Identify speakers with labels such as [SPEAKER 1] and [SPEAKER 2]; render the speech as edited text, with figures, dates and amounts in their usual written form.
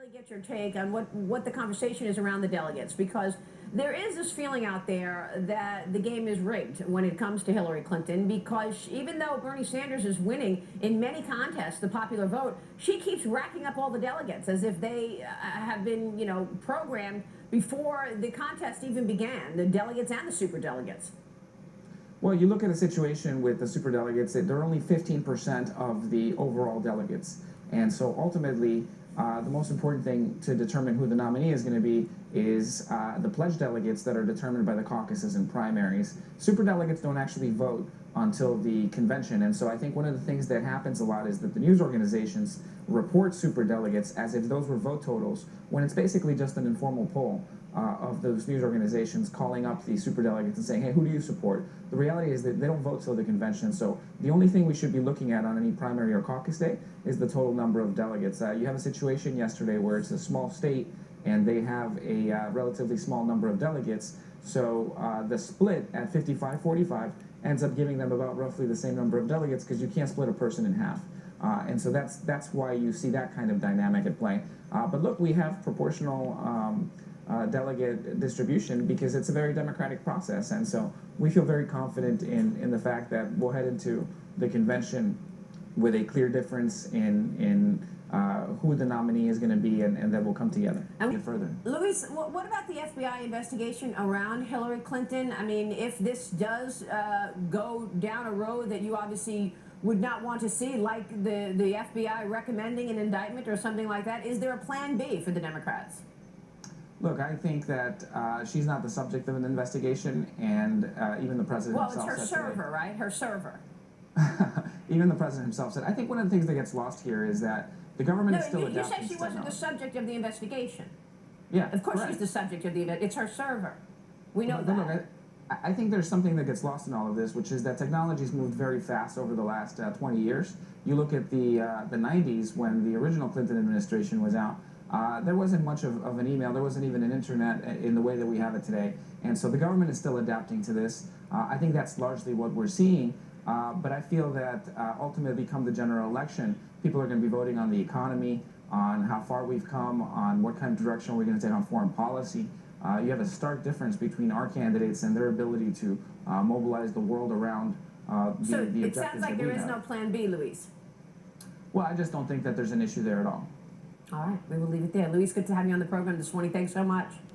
[SPEAKER 1] really get your take on what the conversation is around the delegates, because there is this feeling out there that the game is rigged when it comes to Hillary Clinton, because even though Bernie Sanders is winning in many contests, the popular vote, she keeps racking up all the delegates as if they have been, programmed before the contest even began, the delegates and the superdelegates.
[SPEAKER 2] Well, you look at a situation with the superdelegates, they're only 15% of the overall delegates. And so ultimately, the most important thing to determine who the nominee is going to be is the pledged delegates that are determined by the caucuses and primaries. Superdelegates don't actually vote until the convention. And so I think one of the things that happens a lot is that the news organizations report superdelegates as if those were vote totals, when it's basically just an informal poll of those news organizations calling up the superdelegates and saying, hey, who do you support? The reality is that they don't vote till the convention. So the only thing we should be looking at on any primary or caucus day is the total number of delegates. You have a situation yesterday where it's a small state and they have a relatively small number of delegates. So the split at 55-45 ends up giving them about roughly the same number of delegates, because you can't split a person in half. And so that's why you see that kind of dynamic at play. But look, we have proportional delegate distribution because it's a very democratic process. And so we feel very confident in the fact that we'll head into the convention with a clear difference in who the nominee is going to be, and then we'll come together and get further.
[SPEAKER 1] Luis, what about the FBI investigation around Hillary Clinton? I mean, if this does go down a road that you obviously would not want to see, like the FBI recommending an indictment or something like that, is there a plan B for the Democrats?
[SPEAKER 2] Look, I think that she's not the subject of an investigation, and even the president himself
[SPEAKER 1] Well, it's her
[SPEAKER 2] said
[SPEAKER 1] server, right? Her server.
[SPEAKER 2] even the president himself said. I think one of the things that gets lost here is that the government is still adapting.
[SPEAKER 1] You said she
[SPEAKER 2] to
[SPEAKER 1] wasn't the
[SPEAKER 2] technology.
[SPEAKER 1] subject of the investigation.
[SPEAKER 2] Yeah,
[SPEAKER 1] Of course
[SPEAKER 2] correct.
[SPEAKER 1] she's the subject of the event. It's her server. We know
[SPEAKER 2] But
[SPEAKER 1] that.
[SPEAKER 2] look, I think there's something that gets lost in all of this, which is that technology's moved very fast over the last 20 years. You look at the 90s when the original Clinton administration was out. There wasn't much of an email. There wasn't even an internet in the way that we have it today. And so the government is still adapting to this. I think that's largely what we're seeing. But I feel that ultimately, come the general election, people are going to be voting on the economy, on how far we've come, on what kind of direction we're going to take on foreign policy. You have a stark difference between our candidates and their ability to mobilize the world around
[SPEAKER 1] So
[SPEAKER 2] the
[SPEAKER 1] it
[SPEAKER 2] objectives
[SPEAKER 1] sounds like
[SPEAKER 2] that
[SPEAKER 1] there
[SPEAKER 2] we
[SPEAKER 1] is
[SPEAKER 2] have.
[SPEAKER 1] no plan B, Luis.
[SPEAKER 2] Well, I just don't think that there's an issue there at all.
[SPEAKER 1] All right, we will leave it there. Luis, good to have you on the program this morning. Thanks so much.